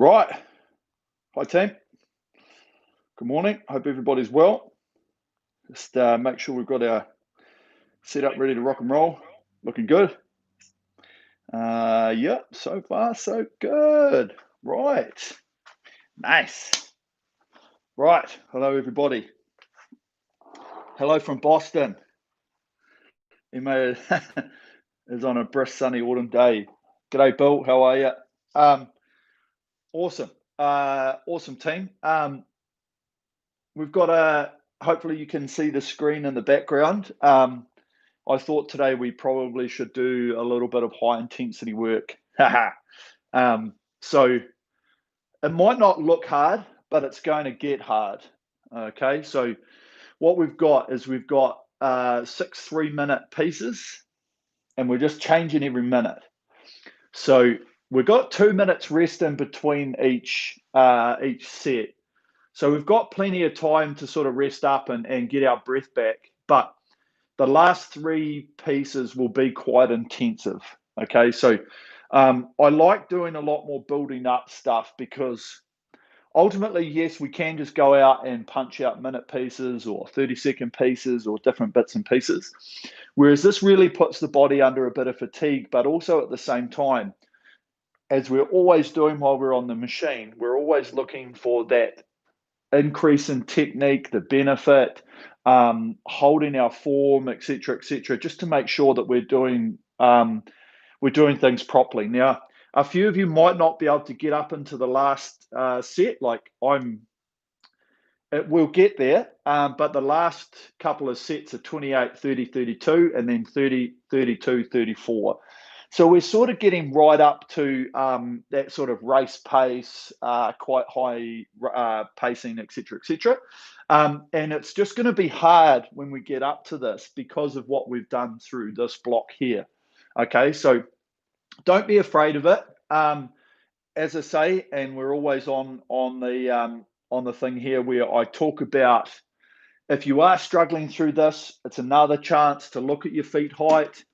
Right. Hi, team. Good morning. Hope everybody's well. Just make sure we've got our setup ready to rock and roll. Looking good. Yeah, so far so good. Right. Nice. Right. Hello, everybody. Hello from Boston. He made it is on a brisk, sunny autumn day. G'day, Bill. How are you? Awesome. Awesome team. We've got hopefully you can see the screen in the background. I thought today we probably should do a little bit of high intensity work. So it might not look hard, but it's going to get hard. Okay, so what we've got is we've got 6 3-minute pieces, and we're just changing every minute. So we've got 2 minutes rest in between each set. So we've got plenty of time to sort of rest up and get our breath back. But the last 3 pieces will be quite intensive. Okay, so I like doing a lot more building up stuff because ultimately, yes, we can just go out and punch out minute pieces or 30-second pieces or different bits and pieces. Whereas this really puts the body under a bit of fatigue, but also at the same time, as we're always doing while we're on the machine, we're always looking for that increase in technique, the benefit, holding our form, etc., just to make sure that we're doing things properly. Now, a few of you might not be able to get up into the last set. We'll get there, but the last couple of sets are 28, 30, 32, and then 30, 32, 34. So we're sort of getting right up to that sort of race pace, quite high pacing, etc., and it's just going to be hard when we get up to this because of what we've done through this block here. Okay, so don't be afraid of it. As I say, and we're always on the thing here where I talk about if you are struggling through this, it's another chance to look at your feet height,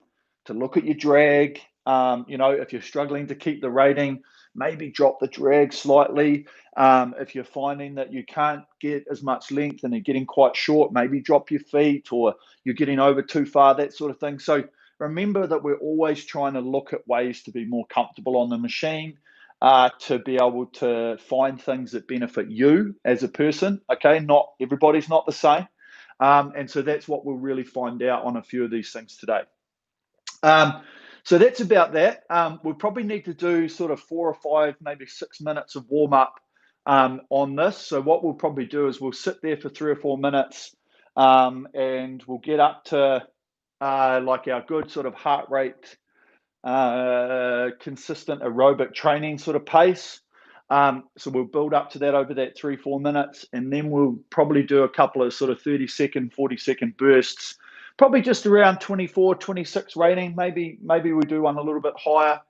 to look at your drag. If you're struggling to keep the rating, maybe drop the drag slightly. If you're finding that you can't get as much length and you're getting quite short, maybe drop your feet, or you're getting over too far, that sort of thing. So remember that we're always trying to look at ways to be more comfortable on the machine, to be able to find things that benefit you as a person. Okay, not everybody's not the same. And so that's what we'll really find out on a few of these things today. So that's about that. We'll probably need to do sort of 4 or 5, maybe 6 minutes of warm up on this. So what we'll probably do is we'll sit there for 3 or 4 minutes, and we'll get up to like our good sort of heart rate, consistent aerobic training sort of pace. So we'll build up to that over that 3-4 minutes, and then we'll probably do a couple of sort of 30-second, 40-second bursts, probably just around 24, 26 rating. Maybe we do one a little bit higher,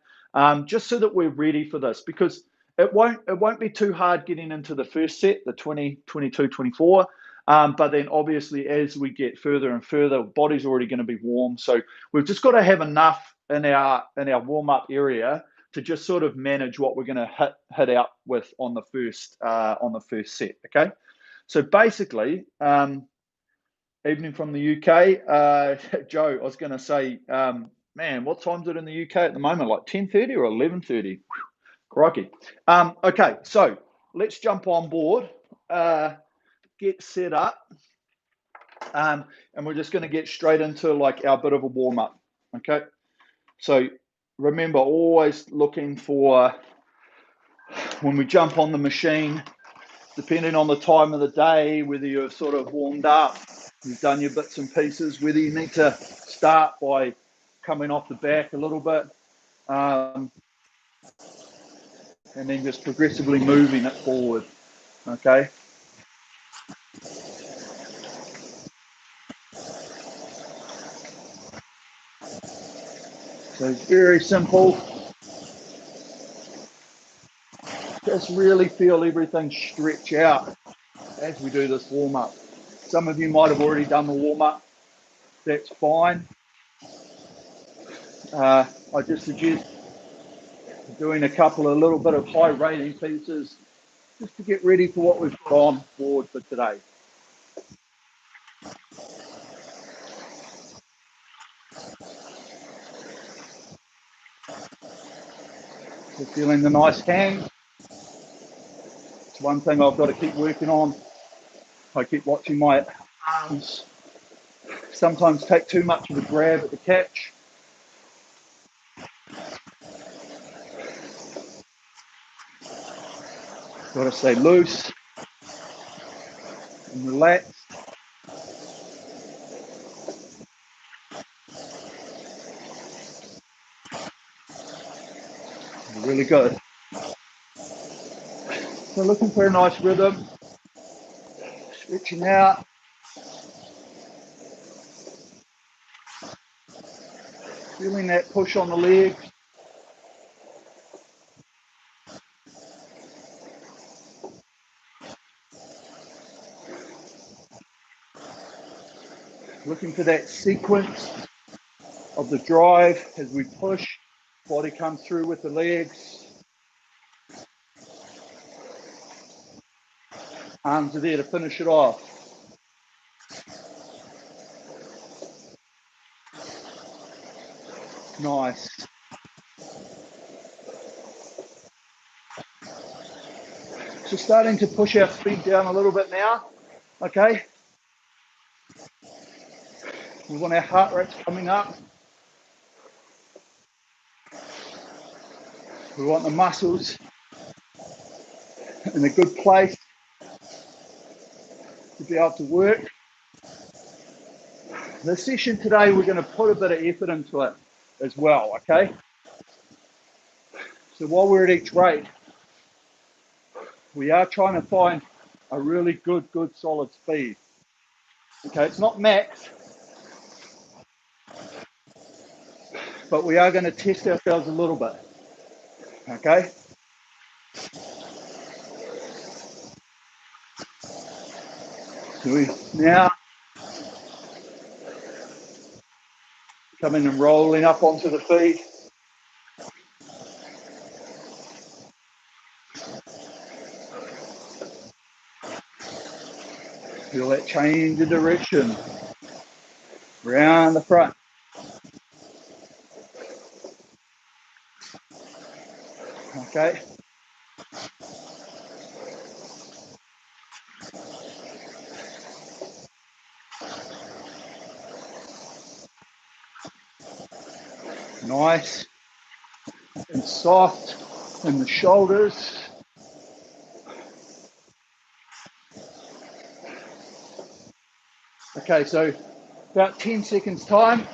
just so that we're ready for this, because it won't be too hard getting into the first set, the 20, 22, 24. But then obviously as we get further and further, body's already going to be warm. So we've just got to have enough in our warm-up area to just sort of manage what we're going to hit out with on the first set. Okay, so basically, evening from the UK, Joe. I was going to say, man, what time is it in the UK at the moment? Like 10:30 or 11:30? Crikey. Okay, so let's jump on board, get set up, and we're just going to get straight into like our bit of a warm-up. Okay, so remember, always looking for, when we jump on the machine, depending on the time of the day, whether you're sort of warmed up, you've done your bits and pieces, whether you need to start by coming off the back a little bit, and then just progressively moving it forward. Okay. So it's very simple. Just really feel everything stretch out as we do this warm-up. Some of you might have already done the warm-up. That's fine. I just suggest Doing a couple of little bit of high rating pieces just to get ready for what we've got on board for today. So feeling the nice hang. It's one thing I've got to keep working on. I keep watching my arms sometimes take too much of a grab at the catch. Got to stay loose and relaxed. Really good. So looking for a nice rhythm, stretching out. Feeling that push on the leg. Looking for that sequence of the drive as we push. Body comes through with the legs. Arms are there to finish it off. Nice. So starting to push our speed down a little bit now. Okay. We want our heart rates coming up. We want the muscles in a good place to be able to work. The session today, we're going to put a bit of effort into it as well, okay? So while we're at each rate, we are trying to find a really good solid speed. Okay, it's not max, but we are going to test ourselves a little bit, okay? So we now coming and rolling up onto the feet. Feel that change of direction. Round the front. Okay. Nice and soft in the shoulders. Okay, so about 10 seconds time.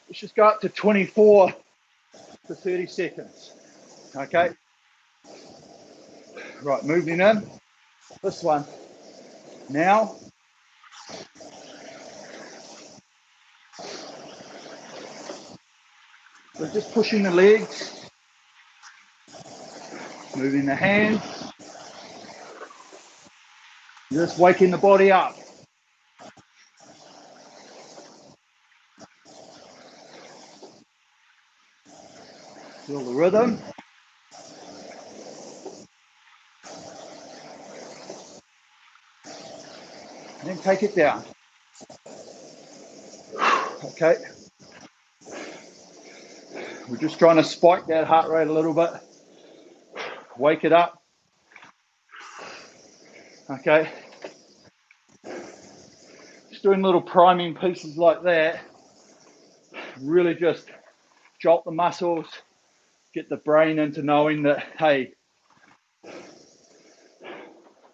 Let's just go up to 24 to 30 seconds. Okay. Right, moving in. This one. Now. So just pushing the legs. Moving the hands. Just waking the body up. Feel the rhythm. And then take it down. Okay. We're just trying to spike that heart rate a little bit. Wake it up. Okay. Just doing little priming pieces like that. Really just jolt the muscles, get the brain into knowing that, hey,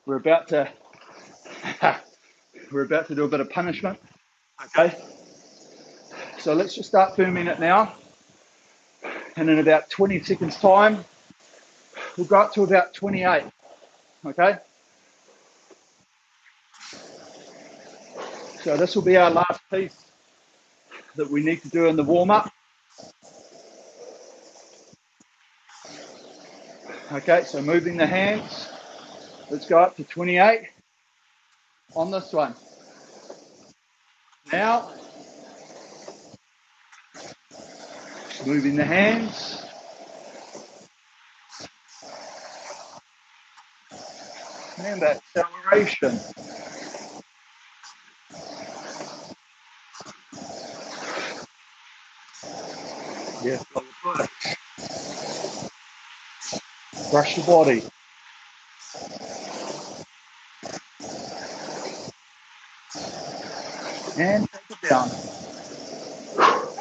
we're about to do a bit of punishment. Okay. So let's just start firming it now. And in about 20 seconds time, we'll go up to about 28. Okay. So this will be our last piece that we need to do in the warm-up. Okay, so moving the hands. Let's go up to 28 on this one. Now, moving the hands. and acceleration. Yeah, brush your body. And take it down.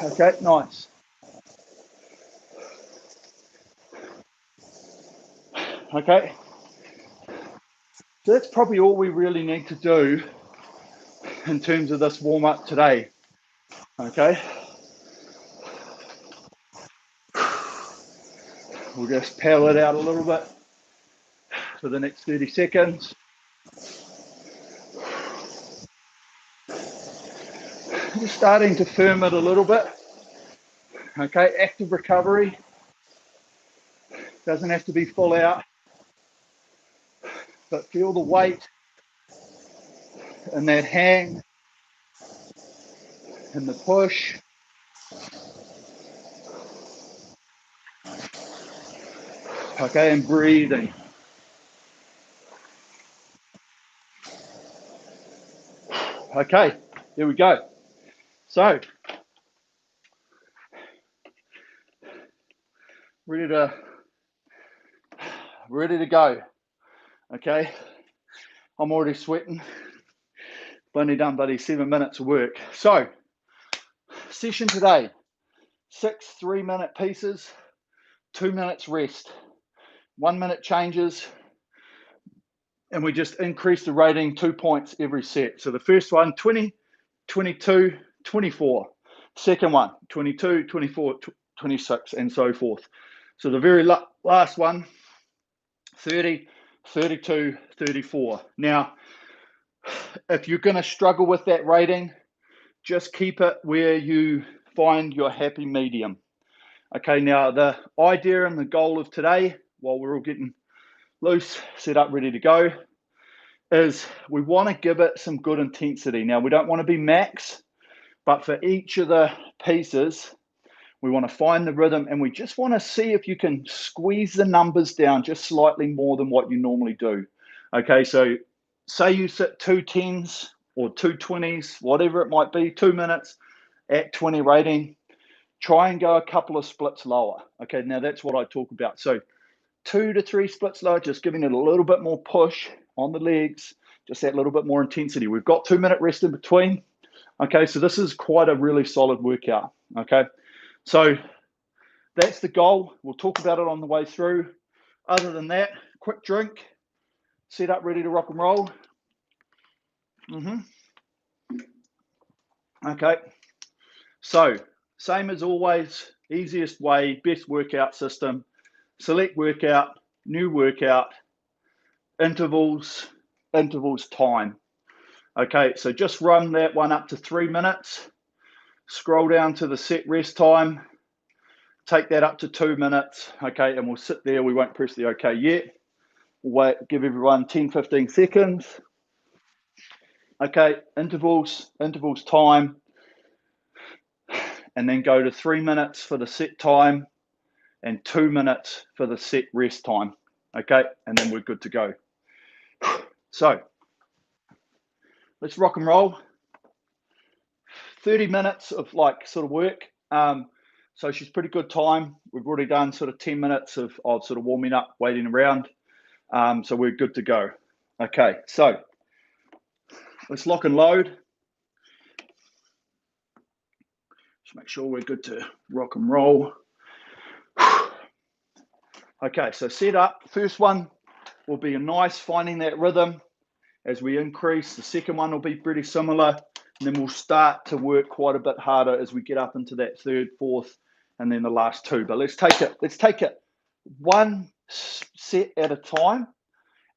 Okay, nice. Okay. So that's probably all we really need to do in terms of this warm-up today. Okay. We'll just paddle it out a little bit for the next 30 seconds. Just starting to firm it a little bit. Okay, active recovery. Doesn't have to be full out, but feel the weight and that hang and the push. Okay, and breathing. Okay, here we go. So, ready to go. Okay, I'm already sweating. I've only done, buddy, 7 minutes of work. So, session today, 6 3-minute pieces, 2 minutes rest, 1 minute changes, and we just increase the rating 2 points every set. So the first one, 20, 22, 24. Second one, 22, 24, 26, and so forth. So the very last one, 30, 32, 34. Now, if you're going to struggle with that rating, just keep it where you find your happy medium. Okay, now the idea and the goal of today, while we're all getting loose, set up, ready to go, is we want to give it some good intensity. Now, we don't want to be max, but for each of the pieces, we want to find the rhythm, and we just want to see if you can squeeze the numbers down just slightly more than what you normally do. Okay, so say you sit 2 10s or 2 20s, whatever it might be, 2 minutes at 20 rating, try and go a couple of splits lower. Okay, now that's what I talk about. So 2 to 3 splits lower, just giving it a little bit more push on the legs, just that little bit more intensity. We've got 2 minute rest in between. Okay, so this is quite a really solid workout. Okay, so that's the goal. We'll talk about it on the way through. Other than that, quick drink, set up, ready to rock and roll. Okay, so same as always, easiest way, best workout system. Select workout, new workout, intervals, time. Okay, so just run that one up to 3 minutes. Scroll down to the set rest time. Take that up to 2 minutes. Okay, and we'll sit there. We won't press the OK yet. We'll wait, give everyone 10, 15 seconds. Okay, intervals time. And then go to 3 minutes for the set time and 2 minutes for the set rest time. Okay, and then we're good to go. So let's rock and roll. 30 minutes of like sort of work. So she's pretty good time. We've already done sort of 10 minutes of sort of warming up, waiting around. So we're good to go. Okay, so let's lock and load. Just make sure we're good to rock and roll. Okay, so set up. First one will be a nice finding that rhythm as we increase. The second one will be pretty similar. And then we'll start to work quite a bit harder as we get up into that third, fourth, and then the last two. But let's take it one set at a time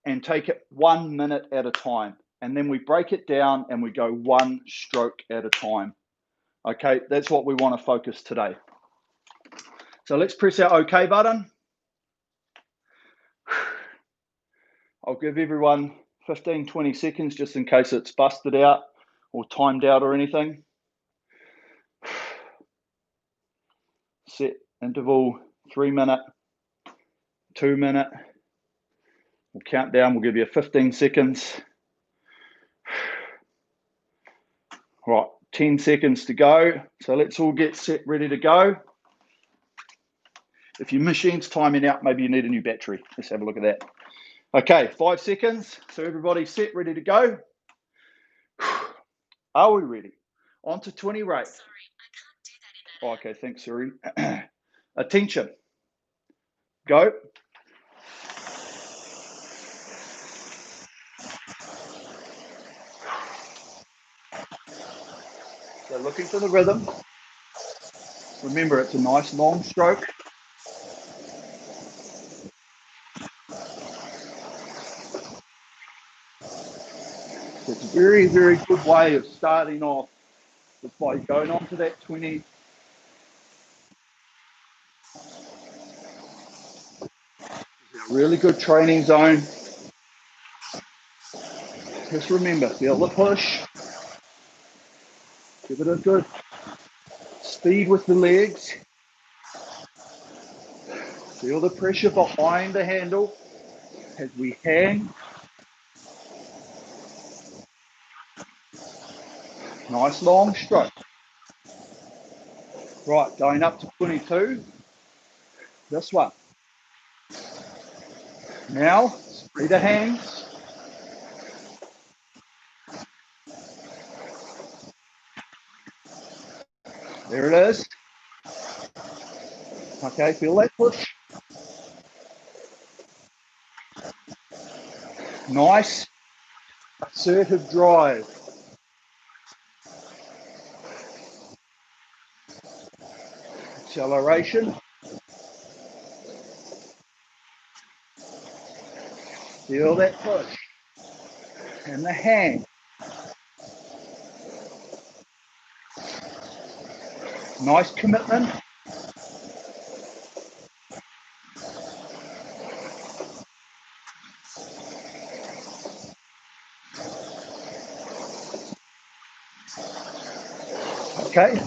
and take it 1 minute at a time. And then we break it down and we go one stroke at a time. Okay, that's what we want to focus today. So let's press our OK button. I'll give everyone 15, 20 seconds just in case it's busted out or timed out or anything. Set interval 3 minute, 2 minute, We'll count down, we'll give you 15 seconds. Right, 10 seconds to go. So let's all get set, ready to go. If your machine's timing out, maybe you need a new battery. Let's have a look at that. Okay, 5 seconds. So everybody's set, ready to go. Are we ready? On to 20 rate. Sorry, I can't do that in that. Okay, thanks, Suri. Attention. Go. So looking for the rhythm. Remember, it's a nice long stroke. It's a very, very good way of starting off just by going on to that 20. It's a really good training zone. Just remember, feel the push. Give it a good speed with the legs. Feel the pressure behind the handle as we hang. Nice long stroke. Right, going up to 22. This one. Now, spread the hands. There it is. Okay, feel that push. Nice, assertive drive. Acceleration. Feel that push. And the hang. Nice commitment. Okay.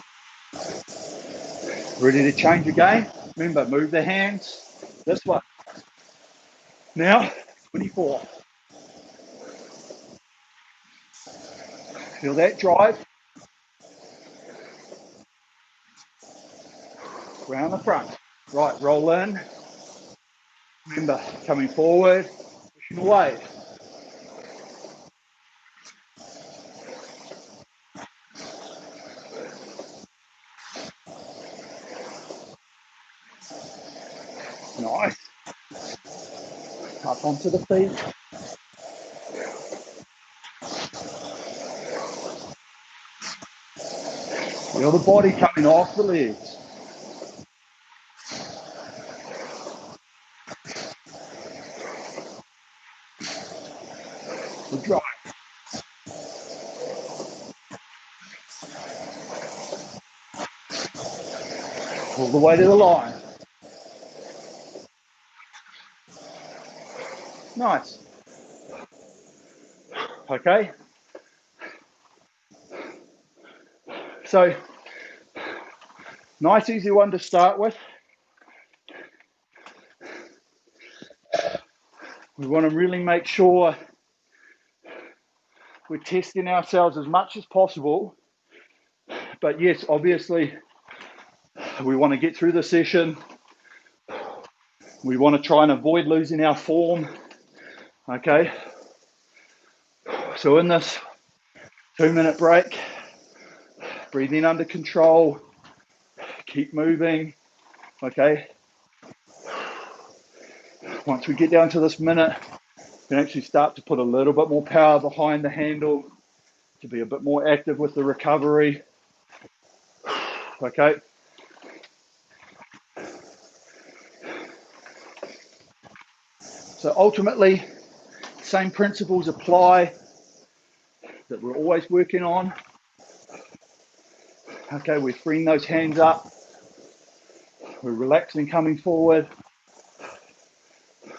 Ready to change again. Remember, move the hands. This one. Now, 24. Feel that drive. Round the front. Right, roll in. Remember, coming forward, pushing away. Nice. Up onto the feet. Feel the body coming off the legs. Good drive. All the way to the line. Nice. Okay. So, nice easy one to start with. We want to really make sure we're testing ourselves as much as possible. But yes, obviously, we want to get through the session. We want to try and avoid losing our form. Okay. So in this 2-minute break, breathing under control, keep moving. Okay. Once we get down to this minute, we can actually start to put a little bit more power behind the handle to be a bit more active with the recovery. Okay. So ultimately, same principles apply that we're always working on. Okay, we're freeing those hands up. We're relaxing coming forward.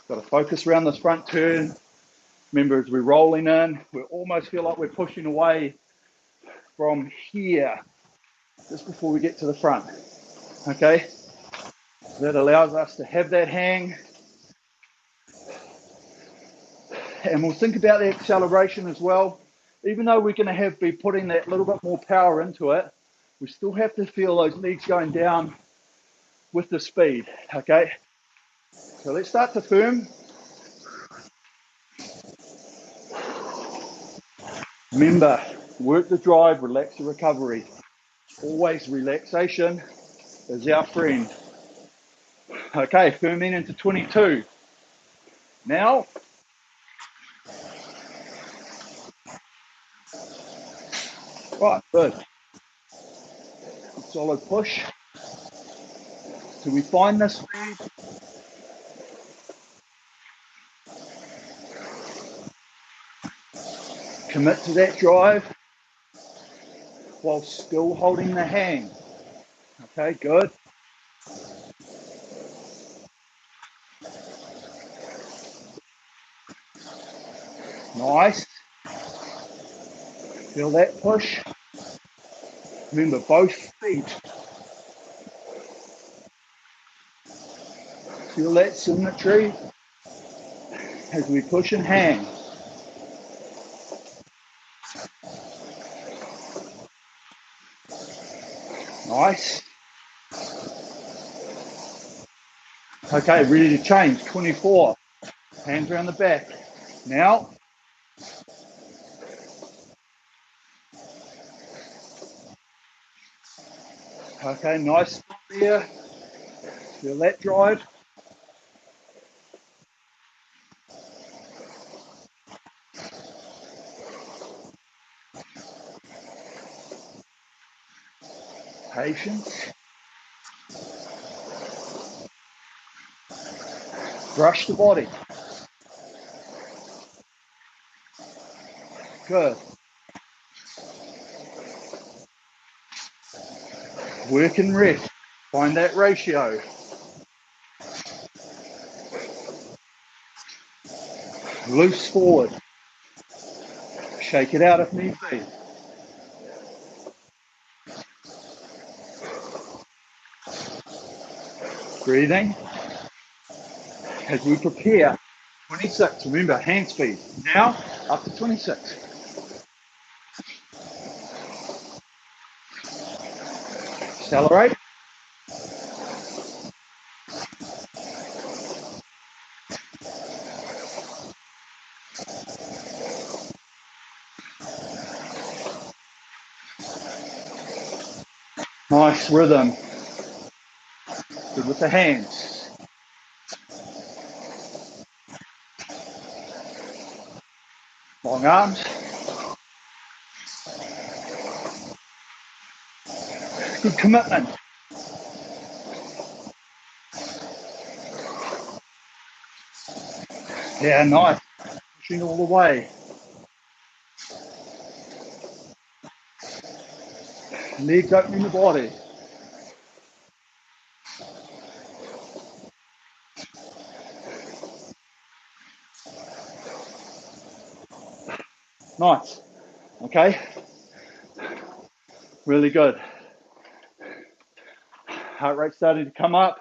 Got to focus around this front turn. Remember, as we're rolling in, we almost feel like we're pushing away from here just before we get to the front. Okay, that allows us to have that hang. And we'll think about the acceleration as well. Even though we're going to be putting that little bit more power into it, we still have to feel those legs going down with the speed, okay? So let's start to firm. Remember, work the drive, relax the recovery. Always relaxation is our friend. Okay, firming into 22. Now, right, good. Solid push. So we find this speed. Commit to that drive while still holding the hang. Okay, good. Nice. Feel that push. Remember, both feet. Feel that symmetry as we push and hang. Nice. Okay, ready to change. 24. Hands around the back. Now. Okay, nice spot there. Feel that drive. Patience. Brush the body. Good. Work and rest. Find that ratio. Loose forward. Shake it out if need be. Breathing. As we prepare. 26. Remember, hand speed. Now, up to 26. Accelerate. Nice rhythm. Good with the hands. Long arms. Good commitment. Yeah, nice. Pushing all the way. Legs opening the body. Nice. Okay. Really good. Heart rate starting to come up.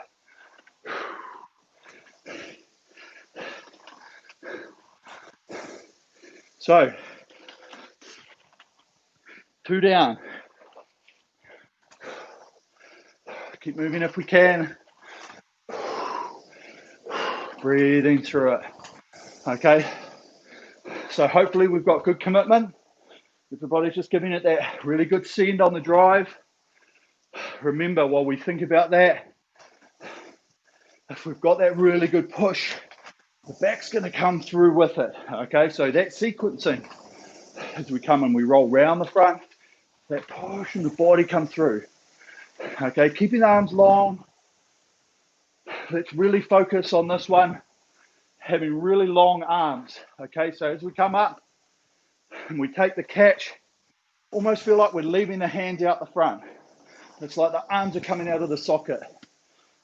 So, 2 down. Keep moving if we can. Breathing through it. Okay. So hopefully we've got good commitment. Everybody's just giving it that really good send on the drive. Remember, while we think about that, if we've got that really good push, the back's going to come through with it. Okay, so that sequencing, as we come and we roll round the front, that push and the body come through. Okay, keeping the arms long. Let's really focus on this one, having really long arms. Okay, so as we come up and we take the catch, almost feel like we're leaving the hands out the front. It's like the arms are coming out of the socket.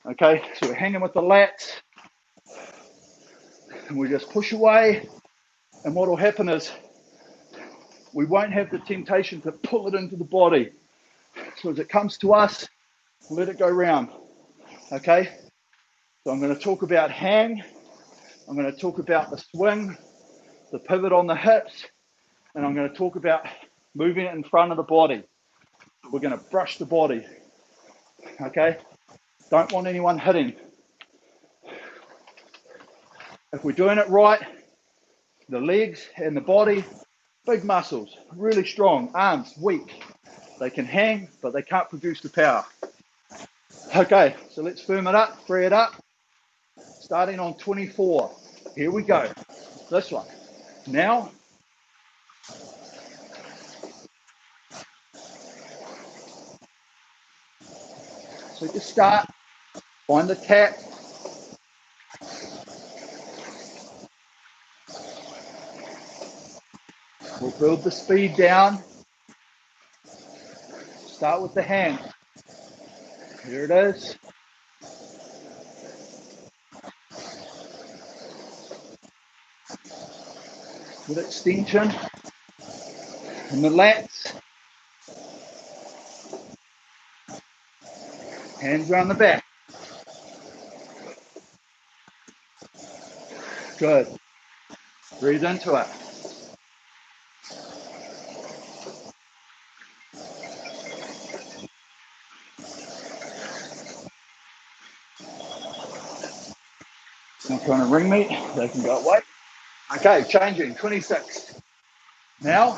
Okay, so we're hanging with the lats and we just push away. And what will happen is we won't have the temptation to pull it into the body. So as it comes to us, let it go round. Okay, so I'm going to talk about hang. I'm going to talk about the swing, the pivot on the hips, and I'm going to talk about moving it in front of the body. We're going to brush the body, okay? Don't want anyone hitting. If we're doing it right, the legs and the body, big muscles, really strong, arms weak. They can hang, but they can't produce the power. Okay, so let's firm it up, free it up. Starting on 24. Here we go. This one. Now, so just start, find the tap. We'll build the speed down. Start with the hand. Here it is. With extension and the lats. Hands around the back. Good. Breathe into it. Not trying to ring me. They can go away. Okay, changing. 26. Now,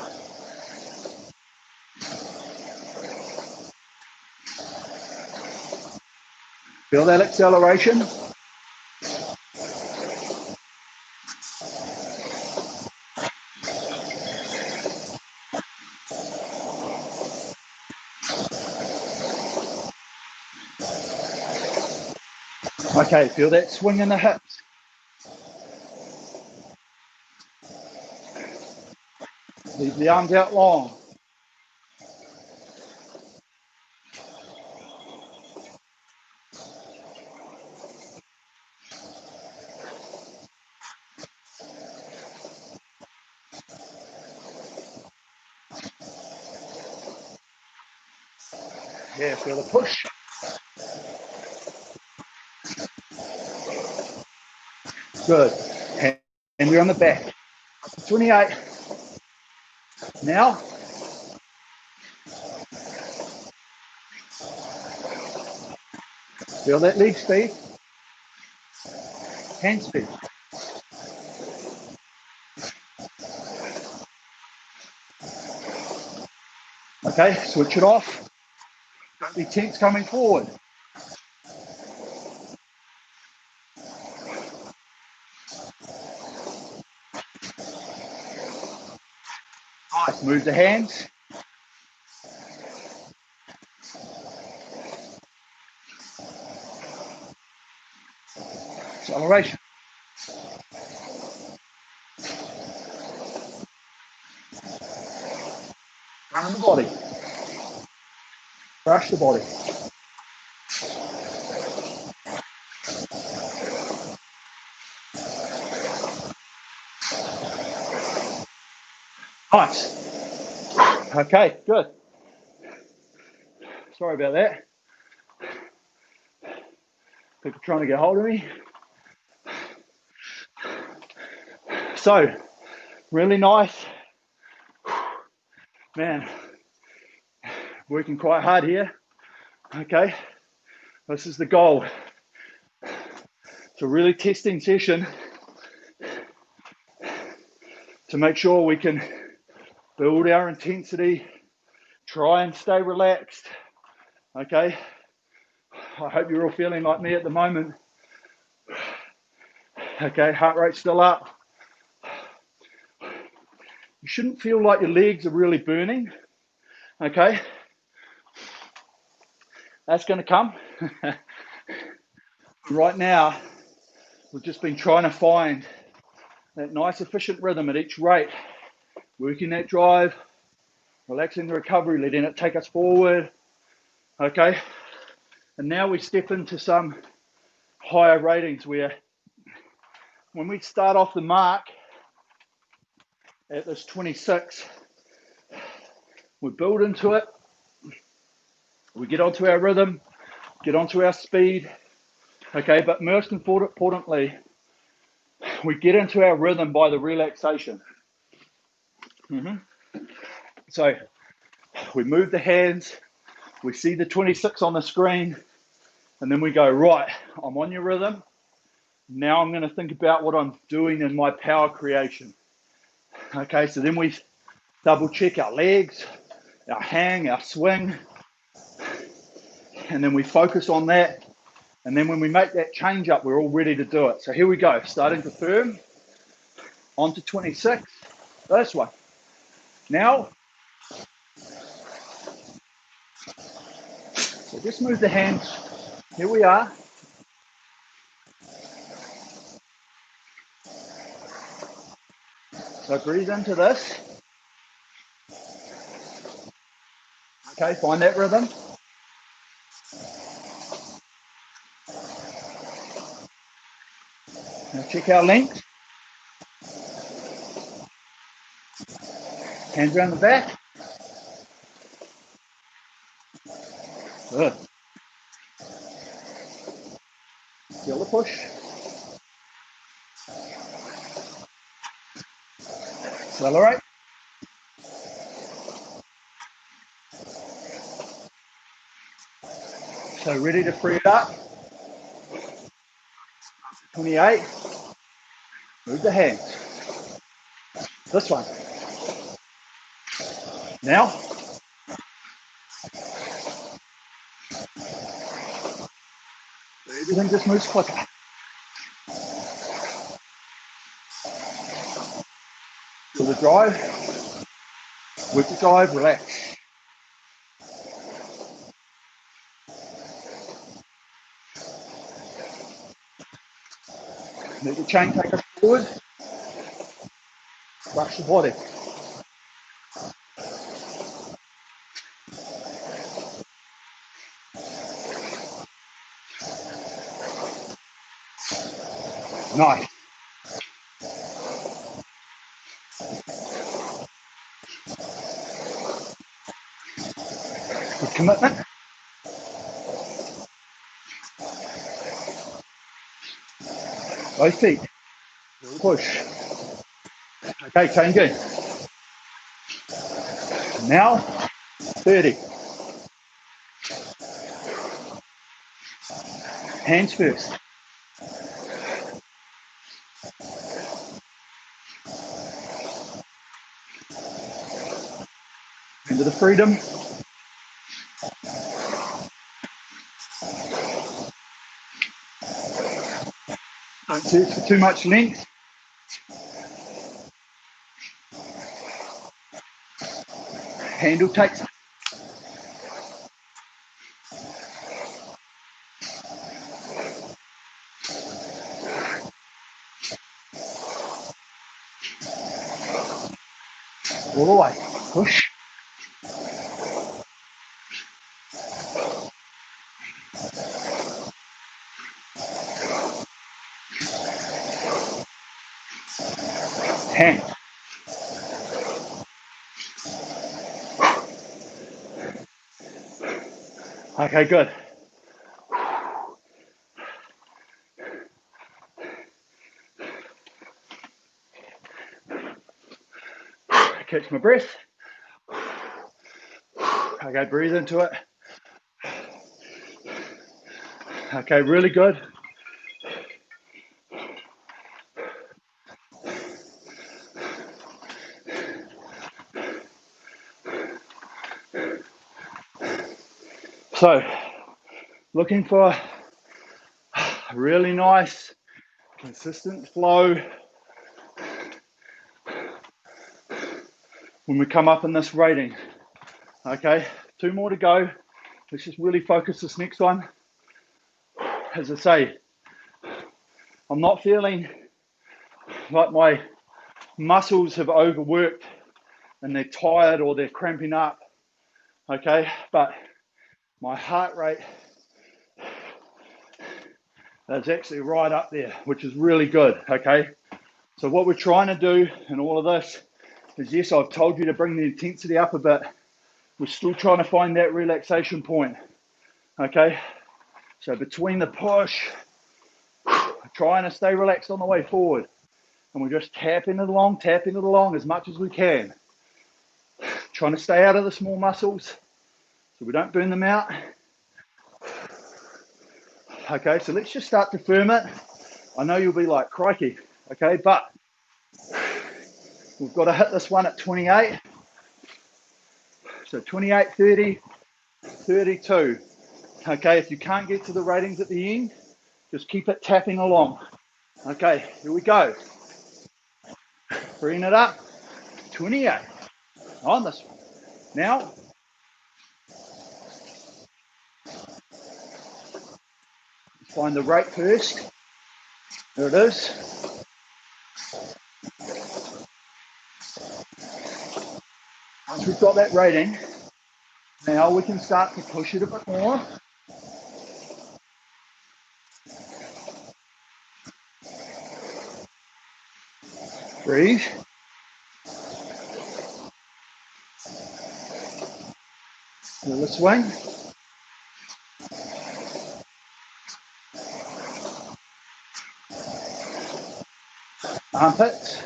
feel that acceleration. Okay, feel that swing in the hips. Leave the arms out long. Yeah, feel the push. Good. Hand you're on the back. 28. Now, feel that leg speed. Hand speed. Okay, switch it off. Don't be tense coming forward. Nice, move the hands. Acceleration. Round the body. Brush the body. Nice. Okay, good. Sorry about that. People trying to get hold of me. So, really nice. Man, working quite hard here. Okay, this is the goal. It's a really testing session to make sure we can build our intensity, try and stay relaxed. Okay, I hope you're all feeling like me at the moment. Okay, heart rate's still up. You shouldn't feel like your legs are really burning. Okay, that's going to come. Right now, we've just been trying to find that nice efficient rhythm at each rate, working that drive, relaxing the recovery, letting it take us forward. Okay, and now we step into some higher ratings where when we start off the mark at this 26, we build into it, we get onto our rhythm, get onto our speed. Okay, but most importantly, we get into our rhythm by the relaxation. So we move the hands, we see the 26 on the screen, and then we go, right, I'm on your rhythm. Now I'm going to think about what I'm doing in my power creation. Okay, so then we double check our legs, our hang, our swing, and then we focus on that. And then when we make that change up, we're all ready to do it. So here we go, starting to firm, on to 26, this one. Now, so just move the hands, here we are. So breathe into this. Okay, find that rhythm. Now check our length. Hands around the back. Good. Feel the push. Accelerate. So ready to free it up. 28. Move the hands. This one. Now. Everything just moves quicker. Feel the drive. With the drive, relax. Let the chain take us forward. Brush the body. Nice. Good commitment. Both feet. Push. Okay, changing. Now, 30. Hands first. Into the freedom. Don't search for too much length. Handle takes. All the way. Push. Hand. Okay, good. Catch my breath. Okay, breathe into it. Okay, really good. So, looking for a really nice, consistent flow when we come up in this rating. Okay, 2 more to go. Let's just really focus this next one. As I say, I'm not feeling like my muscles have overworked and they're tired or they're cramping up. Okay, but my heart rate is actually right up there, which is really good. Okay, so what we're trying to do in all of this is, yes, I've told you to bring the intensity up a bit. We're still trying to find that relaxation point. Okay, so between the push, trying to stay relaxed on the way forward. and we're just tapping it along as much as we can. Trying to stay out of the small muscles so we don't burn them out. Okay, so let's just start to firm it. I know you'll be like, crikey, okay, but we've got to hit this one at 28. So 28, 30, 32. Okay, if you can't get to the ratings at the end, just keep it tapping along. Okay, here we go. Bring it up. 28. On this one. Now, find the rate first. There it is. Once we've got that rating, now we can start to push it a bit more. Breathe. Feel the swing. Armpits.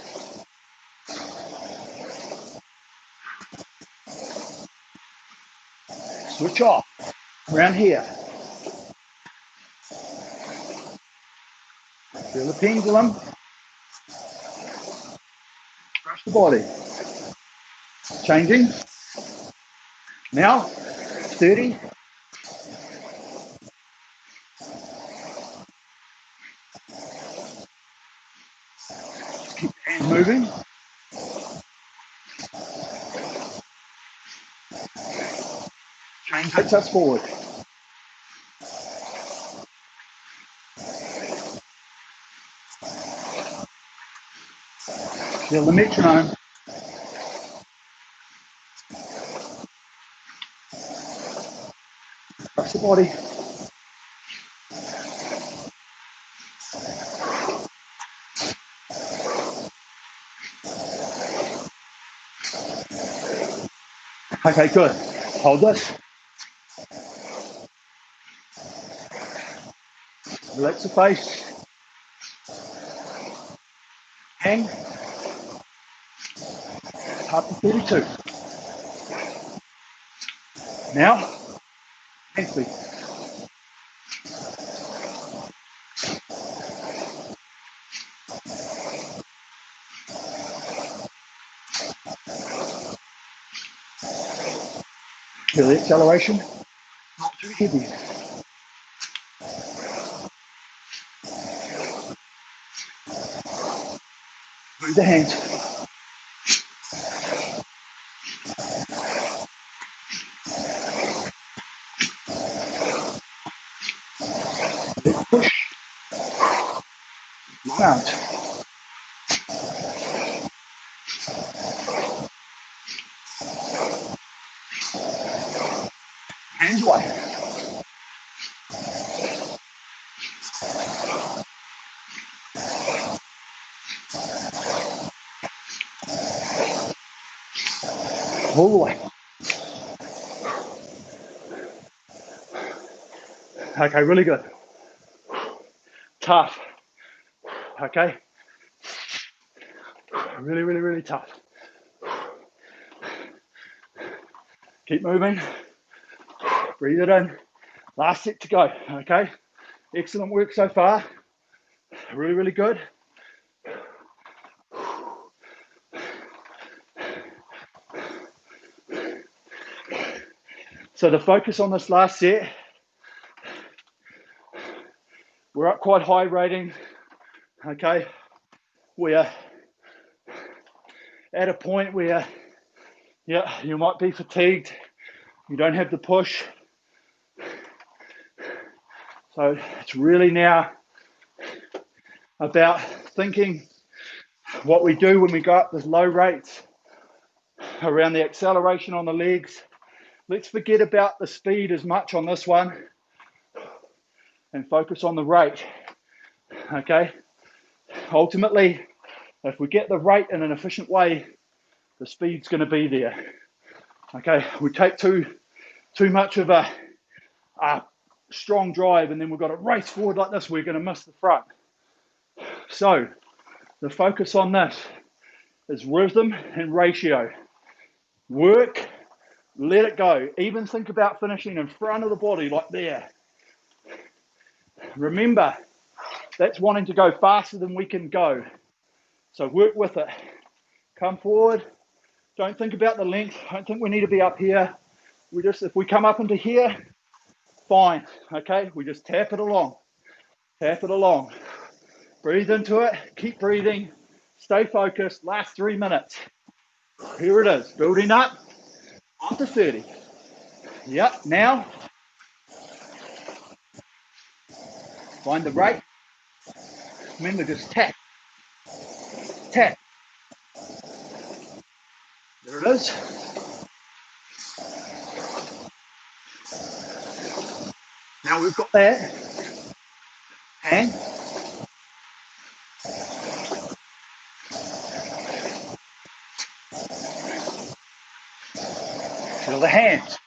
Switch off. Around here. Feel the pendulum. Brush the body. Changing. Now, 30. Keep the hands moving. Change takes us forward. Feel the metronome. Brush the body. Okay, good. Hold this. Relax the face. Hang. Up to 32. Now, hands please. Feel the acceleration. Not too heavy. Move the hands. Let's push. Long out. Hands away. All the way. Okay, really good. Tough. Okay. Really, really, really tough. Keep moving. Breathe it in. Last set to go. Okay. Excellent work so far. Really, really good. So the focus on this last set, we're up quite high rating. Okay. We are at a point where, yeah, you might be fatigued. You don't have the push. So it's really now about thinking what we do when we go up with low rates around the acceleration on the legs. Let's forget about the speed as much on this one and focus on the rate. Okay. Ultimately, if we get the rate in an efficient way, the speed's going to be there. Okay. We take too much of a strong drive and then we've got to race forward like this, we're going to miss the front. So The focus on this is rhythm and ratio. Work, let it go. Even think about finishing in front of the body like there. Remember, that's wanting to go faster than we can go. So work with it. Come forward. Don't think about the length. Don't think we need to be up here. If we come up into here, fine. Okay, we just tap it along. Tap it along. Breathe into it. Keep breathing. Stay focused. Last 3 minutes. Here it is. Building up. On to 30. Yep. Now, find the rate. Remember, just tap. Tap. There it is. Now we've got that. Hand. Feel the hands.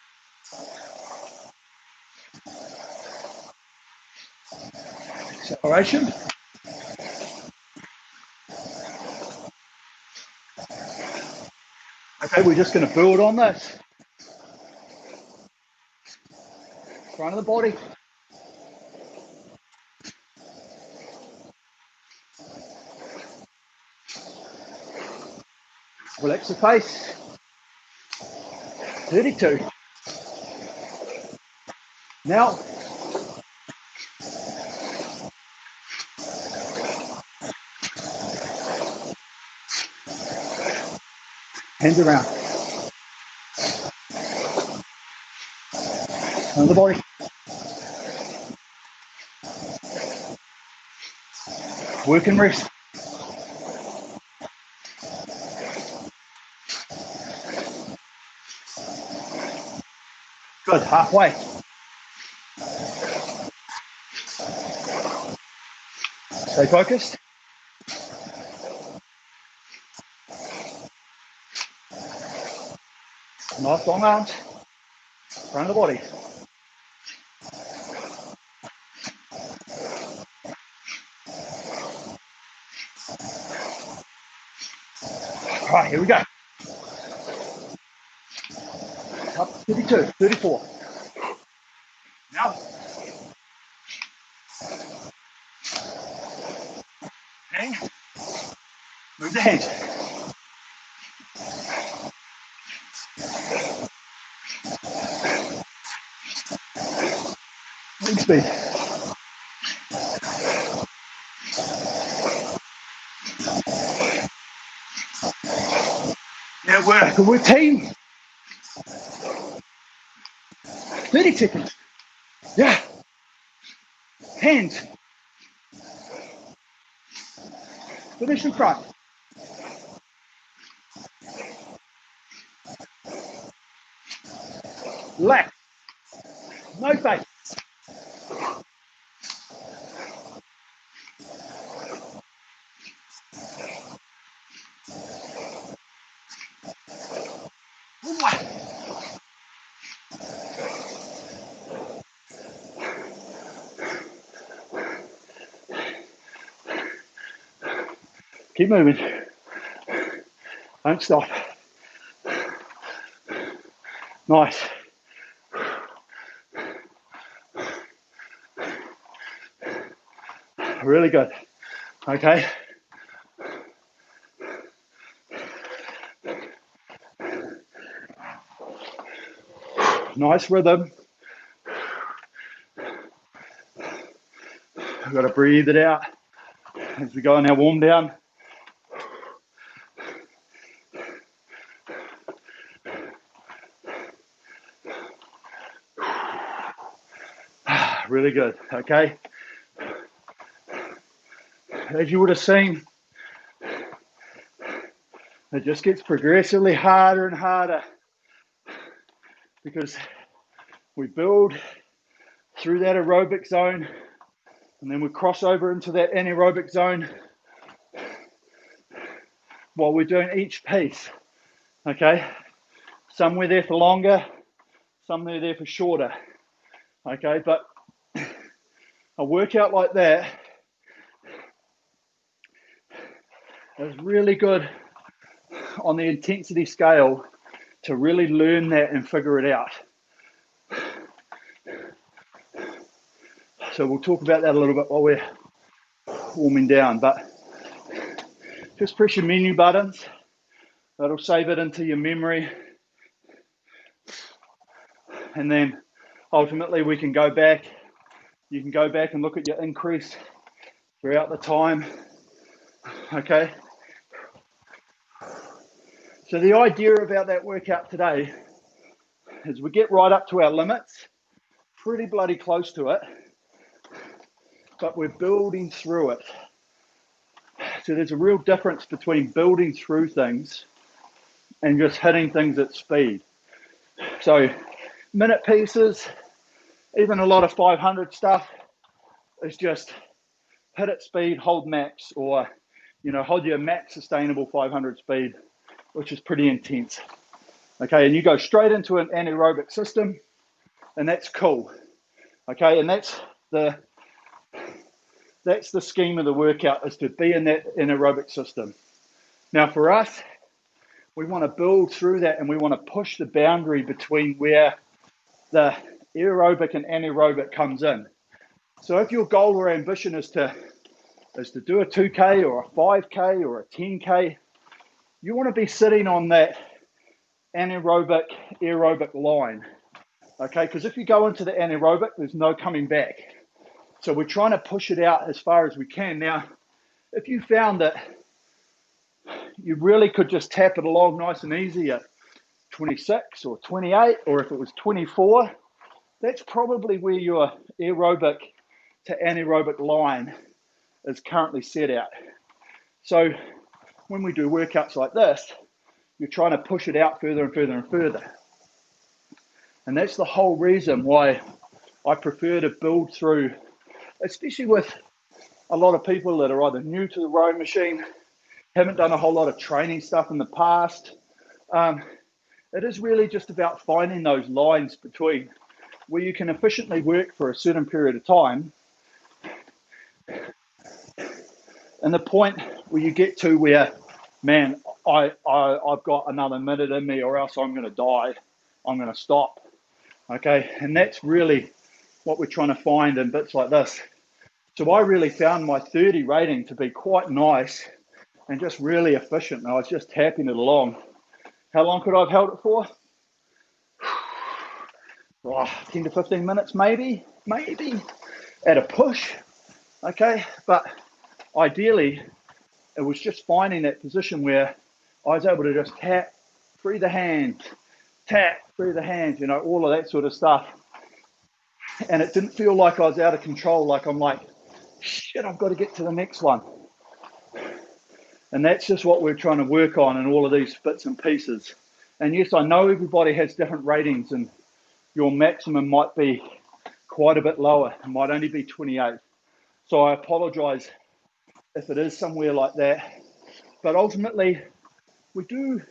Acceleration. Okay, we're just going to build on this. Front of the body. Relax the face. 32. Now, hands around. On the body. Work and rest. Good, halfway. Stay focused. Nice long arms. Front of the body. All right, here we go. Up 32, 34. Now, hang. Move the hands. Leg speed. Now work with team. 30 seconds. Yeah. Hands. Finish in front. Left. No face. Keep moving. Don't stop. Nice. Really good. Okay. Nice rhythm. We've got to breathe it out as we go in our warm down. Really good. Okay. As you would have seen, it just gets progressively harder and harder because we build through that aerobic zone and then we cross over into that anaerobic zone while we're doing each piece. Okay. Some we're there for longer, some they're there for shorter. Okay, but a workout like that It was really good on the intensity scale to really learn that and figure it out. So we'll talk about that a little bit while we're warming down, but just press your menu buttons. That'll save it into your memory. And then ultimately we can go back. You can go back and look at your increase throughout the time. Okay. So the idea about that workout today is we get right up to our limits, pretty bloody close to it, but we're building through it. So there's a real difference between building through things and just hitting things at speed. So minute pieces, even a lot of 500 stuff is just hit at speed, hold max, or hold your max sustainable 500 speed, which is pretty intense. Okay, and you go straight into an anaerobic system, and that's cool. Okay, and that's the scheme of the workout, is to be in that anaerobic system. Now for us, we want to build through that, and we want to push the boundary between where the aerobic and anaerobic comes in. So if your goal or ambition is to do a 2K or a 5K or a 10K, you want to be sitting on that anaerobic aerobic line. Okay, because if you go into the anaerobic, there's no coming back. So we're trying to push it out as far as we can. Now, if you found that you really could just tap it along nice and easy at 26 or 28, or if it was 24, that's probably where your aerobic to anaerobic line is currently set out. So when we do workouts like this, you're trying to push it out further and further and further. And that's the whole reason why I prefer to build through, especially with a lot of people that are either new to the rowing machine, haven't done a whole lot of training stuff in the past. It is really just about finding those lines between where you can efficiently work for a certain period of time and the point where you get to where, man, I've got another minute in me or else I'm going to die. I'm going to stop. Okay, and that's really what we're trying to find in bits like this. So I really found my 30 rating to be quite nice and just really efficient. And I was just tapping it along. How long could I have held it for? 10 to 15 minutes, maybe at a push. Okay, but ideally, it was just finding that position where I was able to just tap, free the hands, tap, free the hands, all of that sort of stuff. And it didn't feel like I was out of control, like I'm like, shit, I've got to get to the next one. And that's just what we're trying to work on in all of these bits and pieces. And yes, I know everybody has different ratings, and your maximum might be quite a bit lower. It might only be 28. So I apologize if it is somewhere like that. But ultimately, we do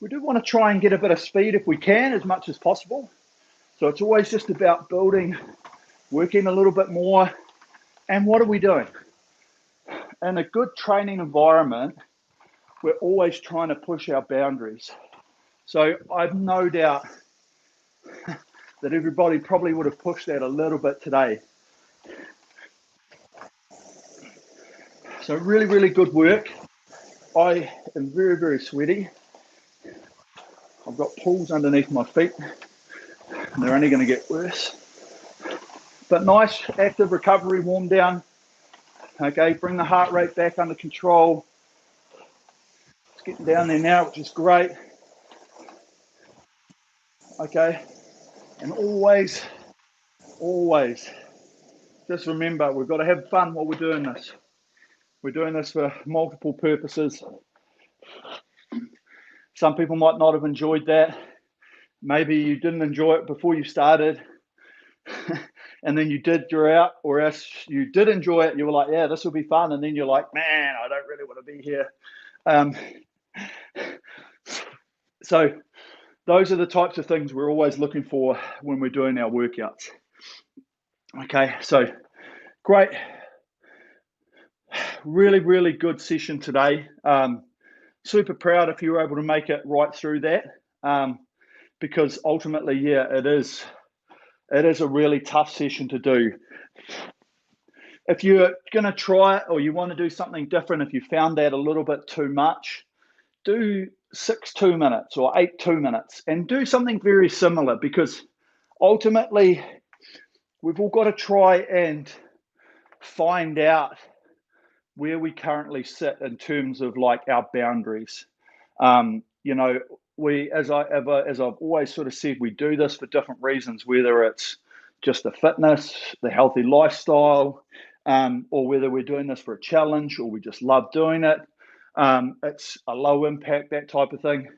want to try and get a bit of speed if we can, as much as possible. So it's always just about building, working a little bit more. And what are we doing? In a good training environment, we're always trying to push our boundaries. So I've no doubt that everybody probably would have pushed that a little bit today. So really, really good work. I am very, very sweaty. I've got pools underneath my feet, and they're only going to get worse. But nice, active recovery, warm down. Okay, bring the heart rate back under control. It's getting down there now, which is great. Okay, and always, just remember, we've got to have fun while we're doing this. We're doing this for multiple purposes. Some people might not have enjoyed that. Maybe you didn't enjoy it before you started. And then you did throughout, or else you did enjoy it. You were like, yeah, this will be fun. And then you're like, man, I don't really want to be here. So those are the types of things we're always looking for when we're doing our workouts. Okay, so great. really good session today. Super proud if you were able to make it right through that, because ultimately, yeah, it is a really tough session to do. If you're going to try it or you want to do something different, if you found that a little bit too much, do 6 2-minutes or 8 2-minutes and do something very similar, because ultimately we've all got to try and find out where we currently sit in terms of like our boundaries. You know, as I've always sort of said, we do this for different reasons, whether it's just the fitness, the healthy lifestyle, or whether we're doing this for a challenge or we just love doing it. It's a low impact, that type of thing.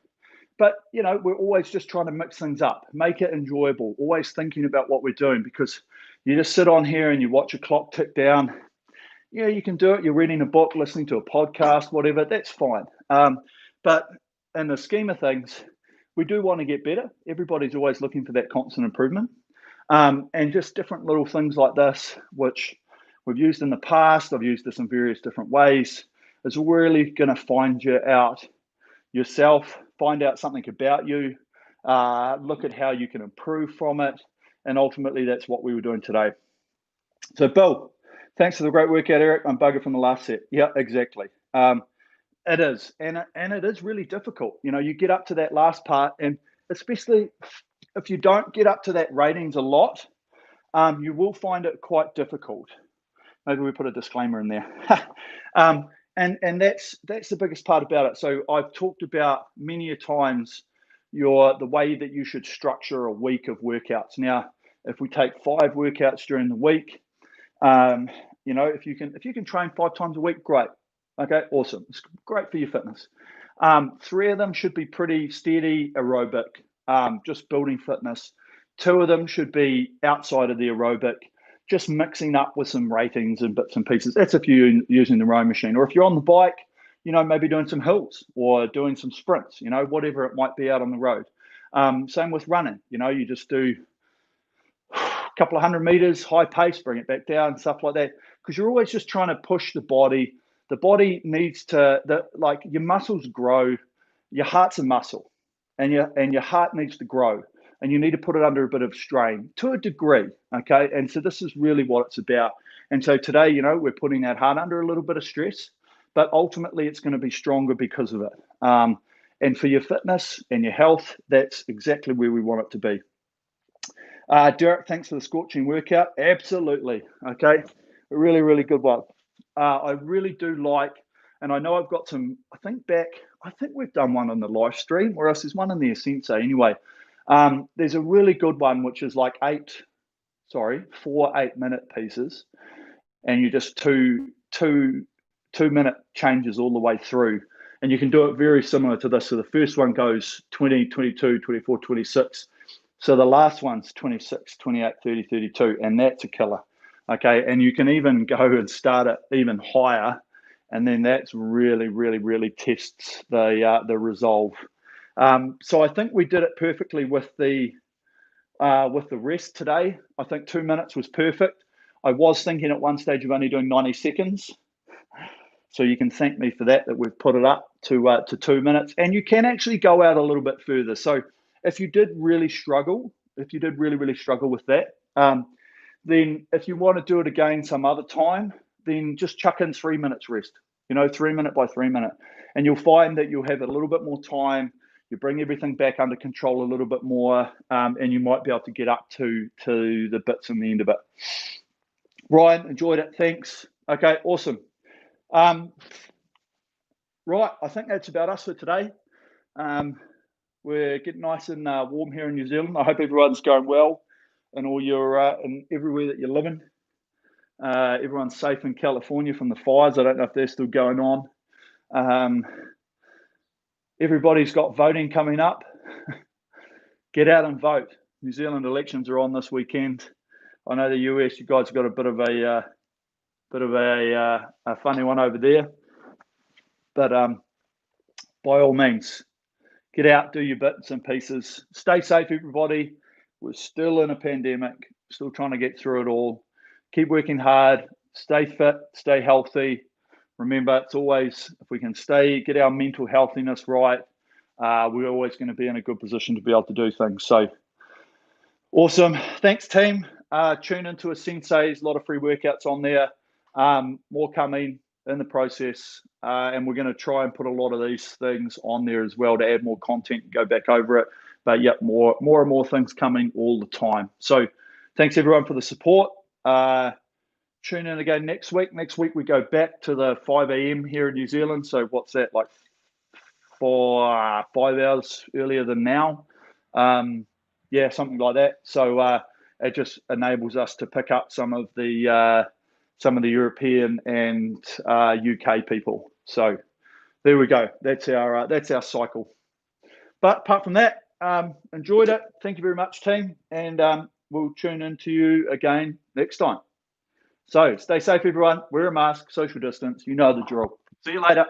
But, you know, we're always just trying to mix things up, make it enjoyable, always thinking about what we're doing, because you just sit on here and you watch a clock tick down. Yeah, you can do it. You're reading a book, listening to a podcast, whatever, that's fine. But in the scheme of things, we do want to get better. Everybody's always looking for that constant improvement. And just different little things like this, which we've used in the past, I've used this in various different ways, is really going to find you out yourself, find out something about you, look at how you can improve from it. And ultimately, that's what we were doing today. So, Bill, thanks for the great workout, Eric. I'm buggered from the last set. Yeah, exactly. It is, and it is really difficult. You know, you get up to that last part, and especially if you don't get up to that ratings a lot, you will find it quite difficult. Maybe we put a disclaimer in there. And that's the biggest part about it. So I've talked about many a times the way that you should structure a week of workouts. Now, if we take 5 workouts during the week, you know, if you can train 5 times a week, great. Okay, awesome. It's great for your fitness. 3 of them should be pretty steady aerobic, just building fitness. 2 of them should be outside of the aerobic, just mixing up with some ratings and bits and pieces. That's if you're using the rowing machine, or if you're on the bike, you know, maybe doing some hills or doing some sprints, you know, whatever it might be out on the road. Same with running, you know, you just do a couple of 100 meters, high pace, bring it back down, stuff like that, because you're always just trying to push the body. The body needs to, like your muscles grow, your heart's a muscle, and your heart needs to grow, and you need to put it under a bit of strain to a degree, okay? And so this is really what it's about. And so today, you know, we're putting that heart under a little bit of stress, but ultimately it's going to be stronger because of it. And for your fitness and your health, that's exactly where we want it to be. Derek, thanks for the scorching workout. Absolutely, okay? A really good one. I really do like, and I know I've got some, I think we've done one on the live stream, or else there's one in the asensei anyway. There's a really good one, which is like 4 8-minute pieces, and you just two-minute changes all the way through. And you can do it very similar to this. So the first one goes 20, 22, 24, 26. So the last one's 26, 28, 30, 32, and that's a killer. Okay, and you can even go and start it even higher, and then that's really tests the resolve. So I think we did it perfectly with the rest today. I think 2 minutes was perfect. I was thinking at one stage of only doing 90 seconds. So you can thank me for that we've put it up to 2 minutes. And you can actually go out a little bit further. So if you did really struggle, with that, then if you want to do it again some other time, then just chuck in 3 minutes rest, you know, 3 minute by 3 minute. And you'll find that you'll have a little bit more time. You bring everything back under control a little bit more, and you might be able to get up to the bits in the end of it. Ryan, enjoyed it. Thanks. Okay, awesome. Right, I think that's about us for today. We're getting nice and warm here in New Zealand. I hope everyone's going well and all your and everywhere that you're living. Everyone's safe in California from the fires. I don't know if they're still going on. Everybody's got voting coming up. Get out and vote. New Zealand elections are on this weekend. I know the US, you guys have got a bit of a funny one over there. But by all means, get out, do your bits and pieces. Stay safe, everybody. We're still in a pandemic, still trying to get through it all. Keep working hard, stay fit, stay healthy. remember, it's always, if we can get our mental healthiness right, we're always going to be in a good position to be able to do things. So awesome. Thanks, team. Tune into Asensei's, a lot of free workouts on there. More coming in the process. And we're going to try and put a lot of these things on there as well to add more content and go back over it. But yep, more and more things coming all the time. So thanks everyone for the support. Tune in again next week. Next week we go back to the 5 a.m. here in New Zealand. So what's that, like 5 hours earlier than now? Yeah, something like that. So it just enables us to pick up some of the European and UK people. So there we go. That's our cycle. But apart from that, enjoyed it. Thank you very much, team, and we'll tune into you again next time. So stay safe, everyone. Wear a mask, social distance. You know the drill. See you later.